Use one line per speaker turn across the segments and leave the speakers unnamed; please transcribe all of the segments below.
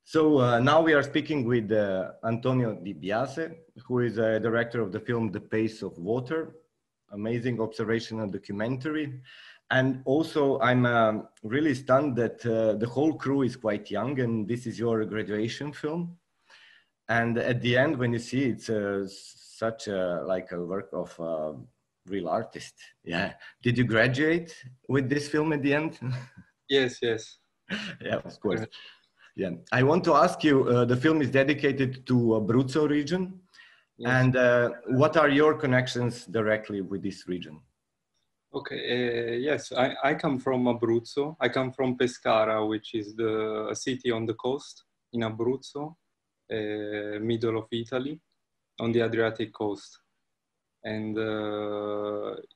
So now we are speaking with Antonio Di Biase, who is a director of the film The Pace of Water, amazing observational documentary. And also I'm really stunned that the whole crew is quite young and this is your graduation film. And at the end, when you see it's such a, like a work of a real artist. Yeah. Did you graduate with this film at the end?
Yes, yes.
Yeah, of course. Yeah, I want to ask you, the film is dedicated to Abruzzo region. Yes. And what are your connections directly with this region?
Okay, yes, I come from Abruzzo. I come from Pescara, which is a city on the coast in Abruzzo, middle of Italy, on the Adriatic coast. And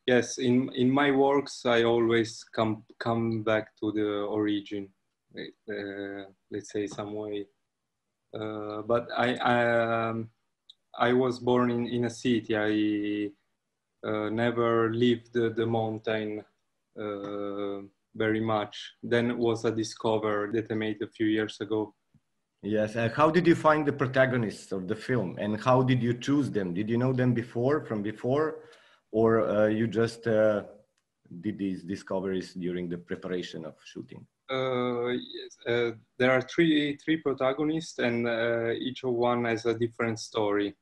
yes, in my works, I always come back to the origin, let's say some way. But I was born in a city. I never lived the mountain very much. Then it was a discovery that I made a few years ago.
Yes, how did you find the protagonists of the film and how did you choose them? Did you know them from before, or you just did these discoveries during the preparation of shooting?
Yes, there are three protagonists and each of one has a different story.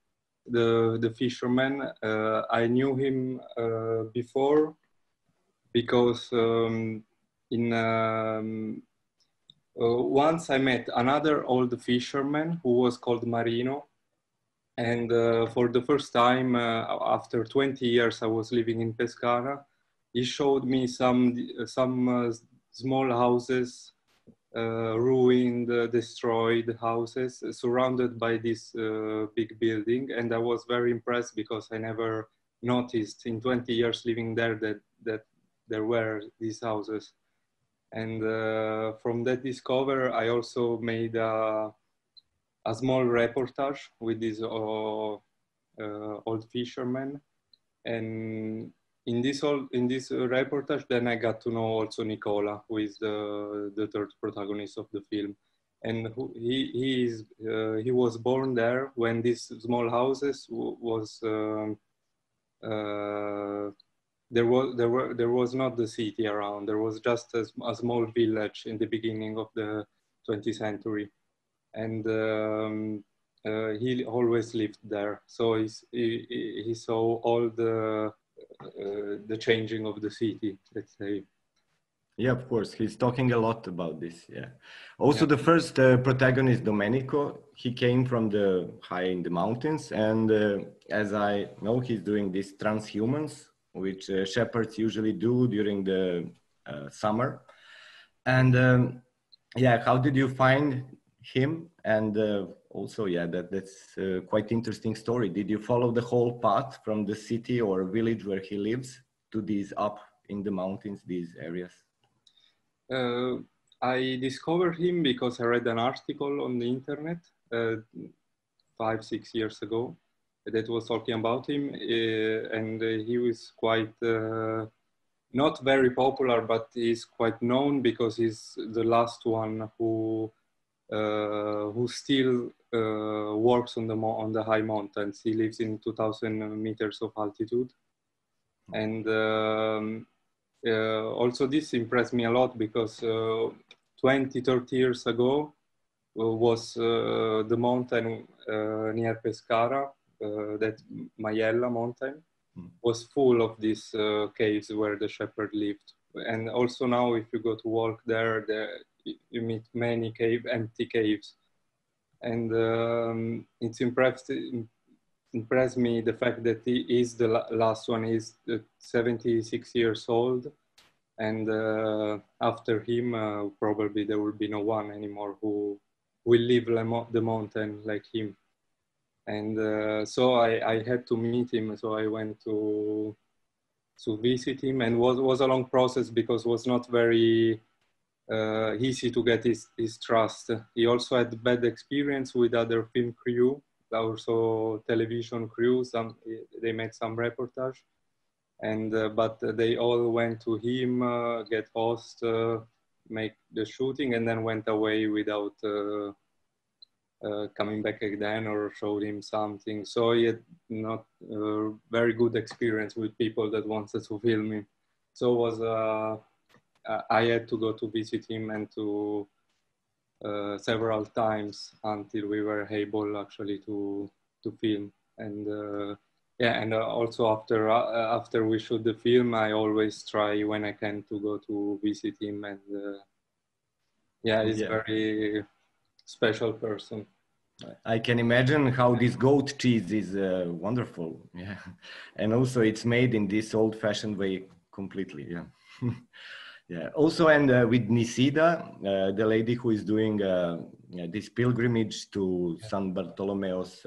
The fisherman, I knew him before because once I met another old fisherman who was called Marino, and for the first time after 20 years I was living in Pescara, he showed me some small houses, ruined, destroyed houses surrounded by this big building, and I was very impressed because I never noticed in 20 years living there that there were these houses. And from that discovery, I also made a small reportage with this old fisherman. And in this reportage, then I got to know also Nicola, who is the third protagonist of the film. And he was born there when these small houses was there was not the city around. There was just a small village in the beginning of the 20th century, and he always lived there. So he saw all the changing of the city, let's say.
Yeah, of course. He's talking a lot about this. Yeah. Also, the first protagonist, Domenico, he came from the high in the mountains. And as I know, he's doing these transhumans, which shepherds usually do during the summer. And yeah, how did you find him? And also, yeah, that's a quite interesting story. Did you follow the whole path from the city or village where he lives to these up in the mountains, these areas?
I discovered him because I read an article on the internet 5-6 years ago that was talking about him, and he was quite not very popular, but he's quite known because he's the last one who still works on the high mountains. He lives in 2,000 meters of altitude, and also this impressed me a lot because 20-30 years ago was the mountain near Pescara, that Maiella mountain, was full of these caves where the shepherd lived. And also now if you go to walk there you meet many empty caves. And it's impressed me the fact that he is the last one. He's 76 years old, and after him probably there will be no one anymore who will live the mountain like him. And so I had to meet him, so I went to visit him, and was a long process because it was not very easy to get his trust. He also had bad experience with other film crew, also television crews. They made some reportage, and but they all went to him, get host, make the shooting, and then went away without coming back again or showed him something. So he had not very good experience with people that wanted to film him. So was I had to go to visit him and to several times until we were able actually to film. And yeah, and also after we shoot the film, I always try when I can to go to visit him, and yeah, he's very special person.
I can imagine how this goat cheese is wonderful. Yeah, and also it's made in this old-fashioned way completely. Yeah, yeah. Also, and with Nisida, the lady who is doing this pilgrimage to San Bartolomeo's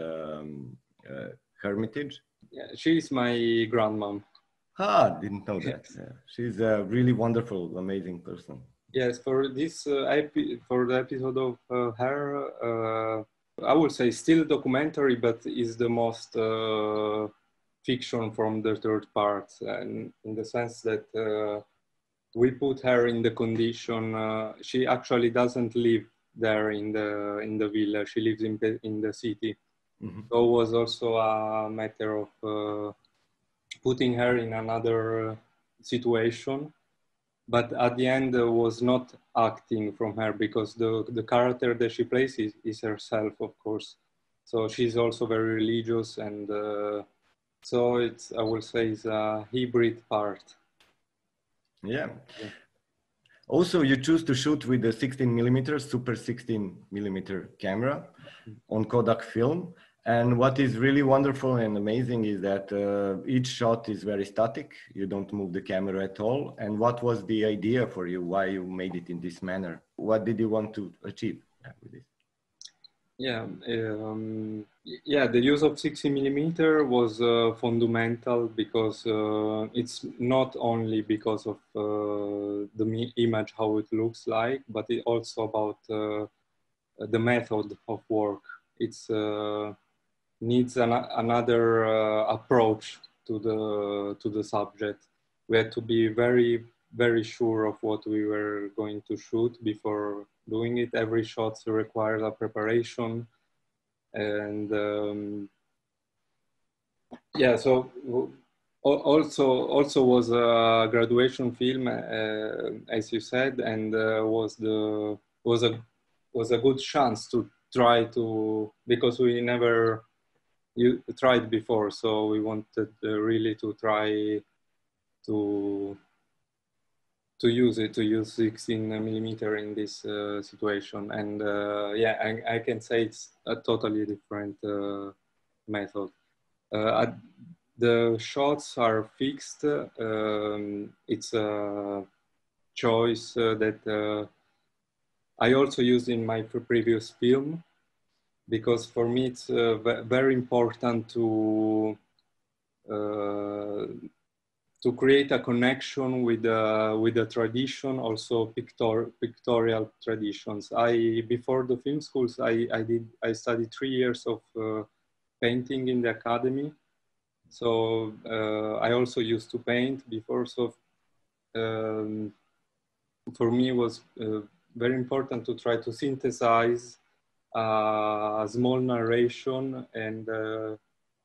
hermitage.
Yeah, she's my grandmom.
Ah, didn't know that. Yeah. She's a really wonderful, amazing person.
Yes, for this for the episode of her, I would say still documentary, but is the most fiction from the third part, and in the sense that we put her in the condition she actually doesn't live there in the villa. She lives in the city. Mm-hmm. So it was also a matter of putting her in another situation. But at the end, was not acting from her, because the character that she plays is herself, of course. So she's also very religious, and so it's, I will say, it's a hybrid part.
Yeah. Also, you choose to shoot with the 16mm, super 16mm camera on Kodak film. And what is really wonderful and amazing is that each shot is very static. You don't move the camera at all. And what was the idea for you? Why you made it in this manner? What did you want to achieve with this?
Yeah, yeah. The use of 16mm was fundamental, because it's not only because of the image, how it looks like, but it also about the method of work. It's needs another approach to the subject. We had to be very sure of what we were going to shoot before doing it. Every shot requires a preparation, and yeah. So also was a graduation film, as you said, and was a good chance to try to, because we never tried before, so we wanted really to try to use 16mm in this situation. And yeah, I can say it's a totally different method. The shots are fixed. It's a choice that I also used in my previous film, because for me it's very important to create a connection with the tradition, also pictorial traditions. Before the film schools, I studied 3 years of painting in the academy. So I also used to paint before. So for me, it was very important to try to synthesize a small narration and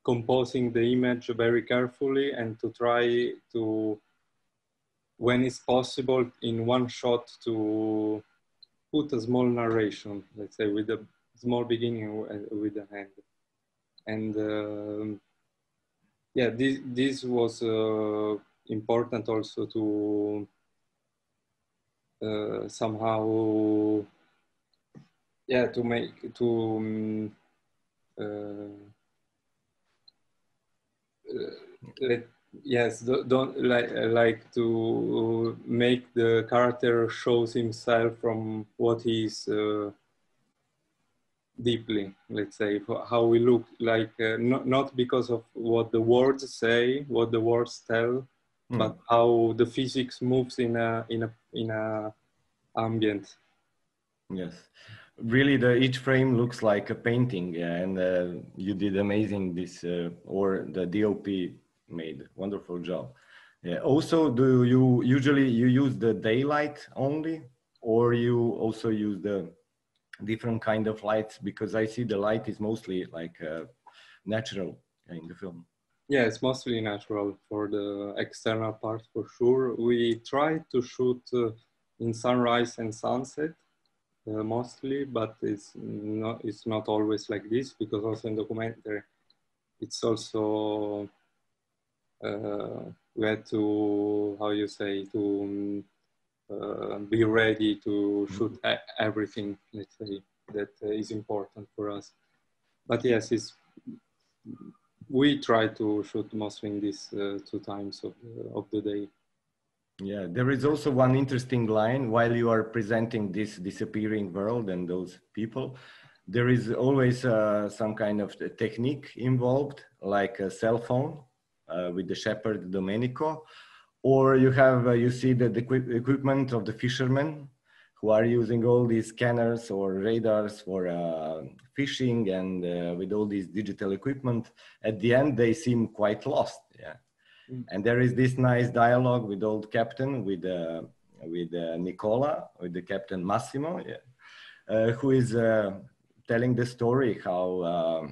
composing the image very carefully, and to try to, when it's possible, in one shot to put a small narration, let's say, with a small beginning with the end. And yeah, this was important also to somehow, yeah, to make, to yes, don't like to make the character shows himself from what he's deeply, let's say, how we look like, not because of what the words say, what the words tell, but how the physics moves in a ambient.
Yes, really, each frame looks like a painting, and you did amazing. This or the DOP made wonderful job. Yeah. Also, do you usually use the daylight only, or you also use the different kind of lights? Because I see the light is mostly like natural in the film.
Yeah, it's mostly natural for the external part for sure. We try to shoot in sunrise and sunset mostly, but it's not always like this, because also in documentary it's also we had to, how you say, to be ready to shoot everything, let's say, that is important for us. But yes, we try to shoot mostly in these 2 times of the day.
Yeah, there is also one interesting line while you are presenting this disappearing world and those people. There is always some kind of technique involved, like a cell phone with the shepherd Domenico, or you have you see the equipment of the fishermen who are using all these scanners or radars for fishing, and with all these digital equipment. At the end, they seem quite lost. Yeah. And there is this nice dialogue with old captain, with Nicola, with the captain Massimo, yeah, who is telling the story how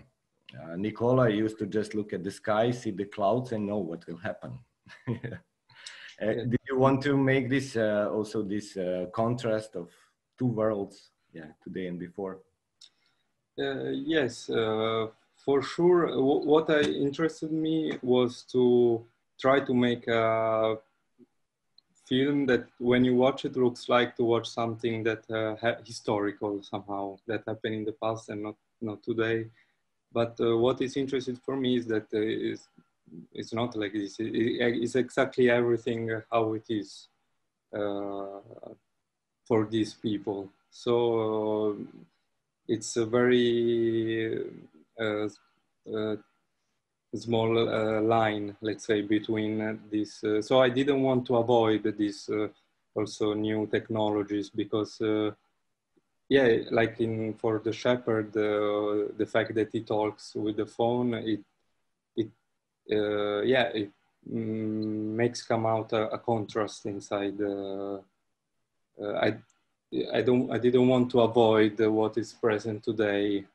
Nicola used to just look at the sky, see the clouds, and know what will happen. Did you want to make this also this contrast of two worlds, yeah, today and before?
Yes, for sure. What I interested me was to try to make a film that when you watch it looks like to watch something that historical somehow, that happened in the past and not today. But what is interesting for me is that it's not like this. It's exactly everything how it is for these people. So it's a very small line, let's say, between this. So I didn't want to avoid these also new technologies, because yeah, like for the shepherd, the fact that he talks with the phone, it makes come out a contrast inside. I didn't want to avoid what is present today.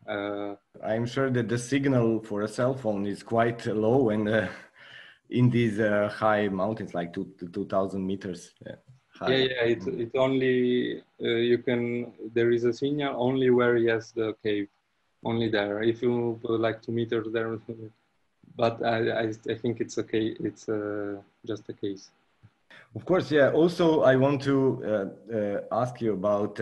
I'm sure that the signal for a cell phone is quite low, and in these high mountains, like 2,000 meters high.
Yeah, it only there is a signal only where he has the cave, only there. If you go like 2 meters there, but I think it's okay. It's just a case.
Of course, yeah. Also, I want to ask you about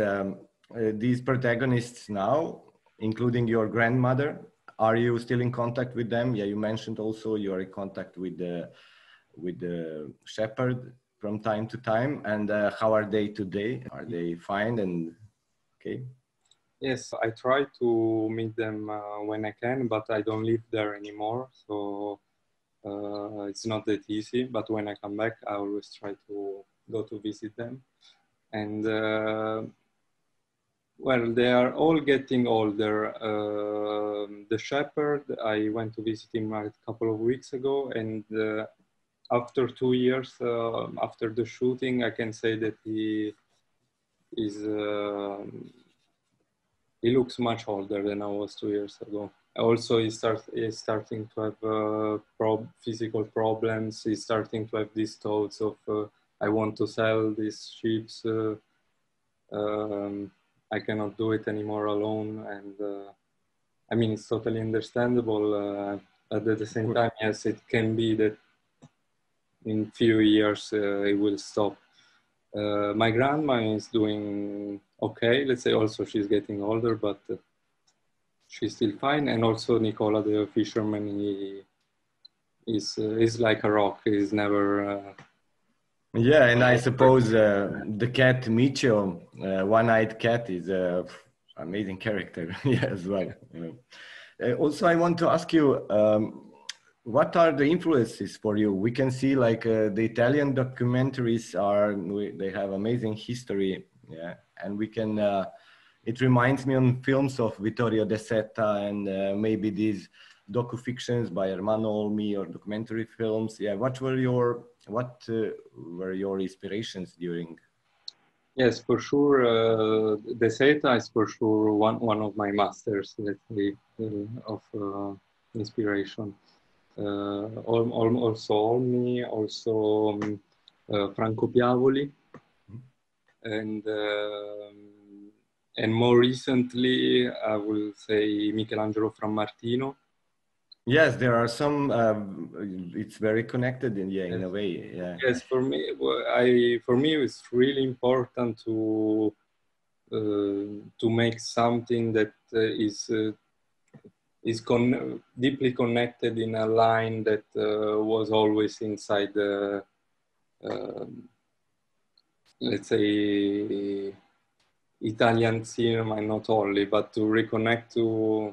these protagonists now, including your grandmother. Are you still in contact with them? Yeah, you mentioned also you are in contact with the shepherd from time to time. And how are they today? Are they fine and okay?
Yes, I try to meet them when I can, but I don't live there anymore. So it's not that easy, but when I come back, I always try to go to visit them. And well, they are all getting older. The shepherd, I went to visit him a couple of weeks ago, and after 2 years after the shooting, I can say that he is he looks much older than I was 2 years ago. Also, he's starting to have physical problems. He's starting to have these thoughts of, I want to sell these sheep. I cannot do it anymore alone. And I mean, it's totally understandable. But at the same time, yes, it can be that in few years it will stop. My grandma is doing okay. Let's say also she's getting older, but she's still fine. And also Nicola, the fisherman, he is like a rock. He's never.
Yeah, and I suppose the cat Micio, one-eyed cat, is an amazing character. Yeah, as well. Also, I want to ask you, what are the influences for you? We can see like the Italian documentaries they have amazing history. Yeah, and we can. It reminds me on films of Vittorio De Seta and maybe these docu-fictions by Ermanno Olmi or documentary films. Yeah, what were your inspirations during?
Yes, for sure. The Zeta is for sure one of my masters, let's say, of inspiration. Also Olmi, also Franco Piavoli, and more recently, I will say Michelangelo Frammartino.
Yes, there are some. It's very connected in in a way. Yeah.
Yes, for me, for me, it's really important to make something that is deeply connected in a line that was always inside the, let's say, Italian cinema, and not only, but to reconnect to,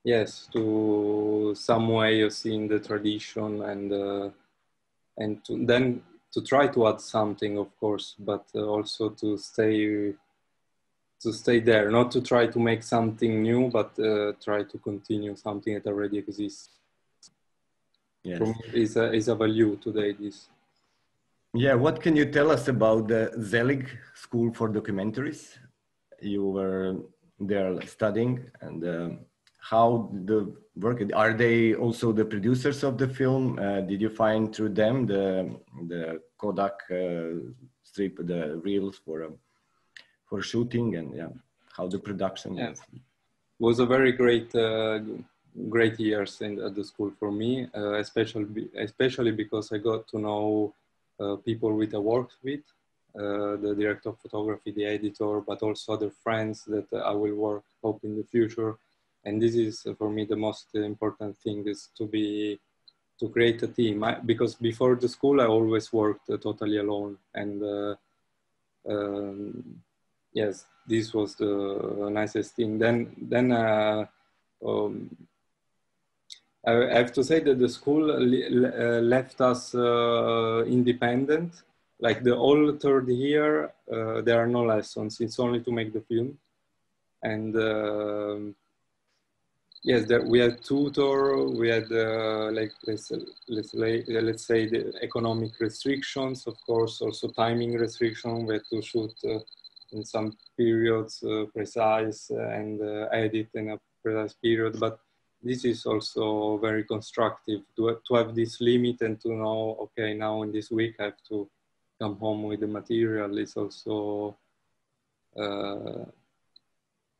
yes, to some way of seeing the tradition, and then to try to add something, of course, but also to stay there, not to try to make something new, but try to continue something that already exists.
Yes.
For me, is a value today. This.
Yeah. What can you tell us about the Zelig School for Documentaries? You were there studying, and how the work? Are they also the producers of the film? Did you find through them the Kodak strip, the reels for shooting, and yeah, how the production was?
Was a very great years at the school for me, especially because I got to know people with I worked with, the director of photography, the editor, but also other friends that I will work hope in the future. And this is for me the most important thing, is to create a team. Because before the school I always worked totally alone, and yes, this was the nicest thing. Then I have to say that the school left us independent. Like the whole third year, there are no lessons. It's only to make the film. And yes, we had tutor. We had like let's say the economic restrictions, of course, also timing restriction. We had to shoot in some periods precise and edit in a precise period. But this is also very constructive to have this limit and to know, okay, now in this week I have to come home with the material. It's also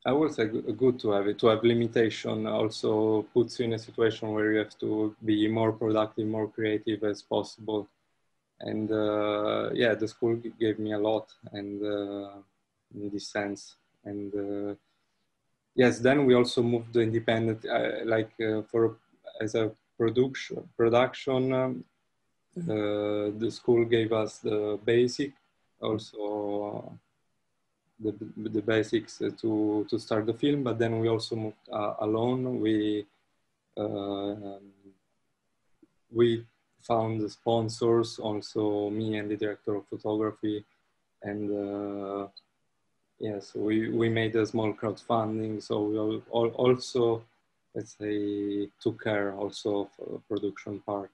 I would say good to have it. To have limitation also puts you in a situation where you have to be more productive, more creative as possible. And yeah, the school gave me a lot, and in this sense. And yes, then we also moved to independent, like for as a production. The school gave us the basic, also the basics to start the film, but then we also moved alone. We found the sponsors, also me and the director of photography, and yes, we made a small crowdfunding. So we also, let's say, took care also of the production part,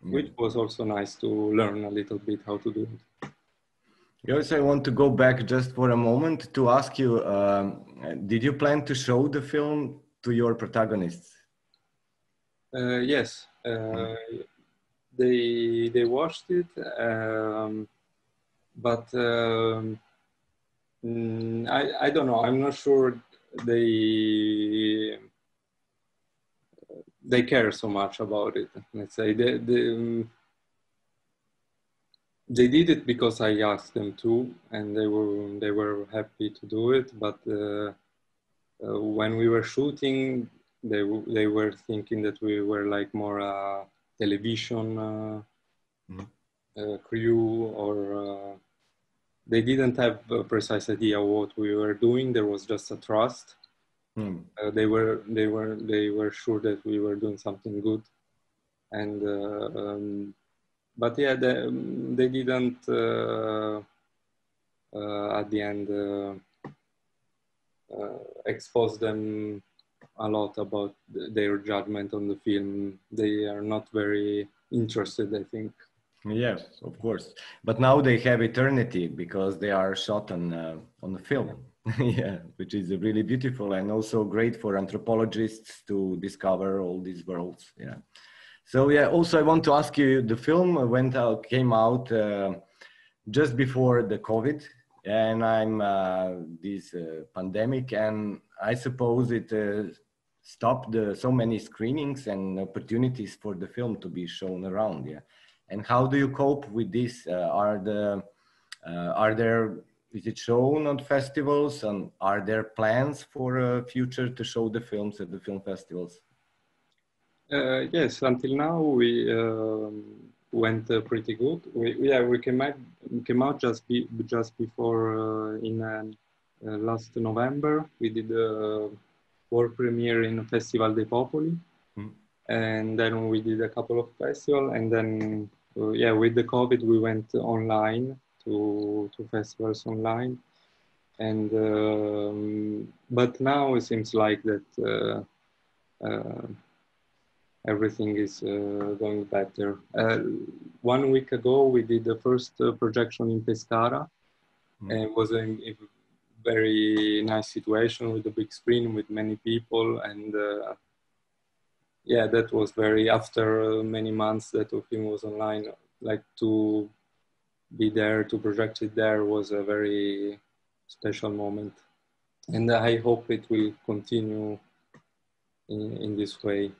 which was also nice to learn a little bit how to do it.
Yes, I want to go back just for a moment to ask you, did you plan to show the film to your protagonists?
Yes, they watched it, but I don't know. I'm not sure they care so much about it. Let's say they did it because I asked them to, and they were happy to do it. But when we were shooting, they were thinking that we were like more a television crew, or they didn't have a precise idea what we were doing. There was just a trust. They were sure that we were doing something good, and but yeah, they didn't at the end expose them a lot about their judgment on the film. They are not very interested, I think.
Yes, of course. But now they have eternity because they are shot on the film. Yeah, which is really beautiful and also great for anthropologists to discover all these worlds. Yeah. So yeah, also I want to ask you, the film came out just before the COVID, and I'm this pandemic, and I suppose it stopped so many screenings and opportunities for the film to be shown around. Yeah, and how do you cope with this? Are there is it shown on festivals, and are there plans for future to show the films at the film festivals?
Yes, until now we went pretty good. We came out just before in last November. We did a world premiere in Festival dei Popoli, and then we did a couple of festivals, and then yeah, with the COVID we went online to festivals online, and but now it seems like that. Everything is going better. 1 week ago, we did the first projection in Pescara, and it was a very nice situation with a big screen with many people, and yeah, that was very, after many months that the film was online, like to be there, to project it there was a very special moment. And I hope it will continue in this way.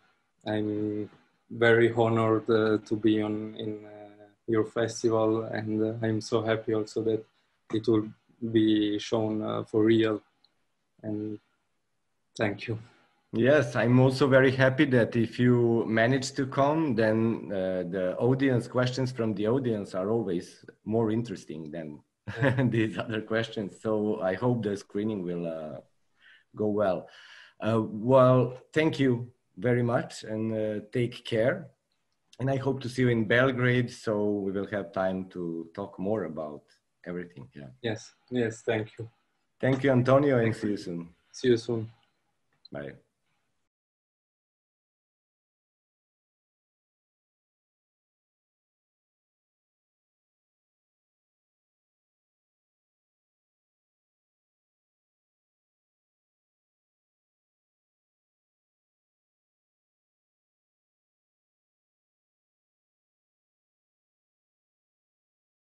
I'm very honored to be in your festival, and I'm so happy also that it will be shown for real. And thank you.
Yes, I'm also very happy that if you manage to come, then the audience questions from the audience are always more interesting than these other questions. So I hope the screening will go well. Well, thank you very much, and take care. And I hope to see you in Belgrade, so we will have time to talk more about everything. Yeah.
Yes, thank you.
Thank you, Antonio, and see you soon.
See you soon.
Bye.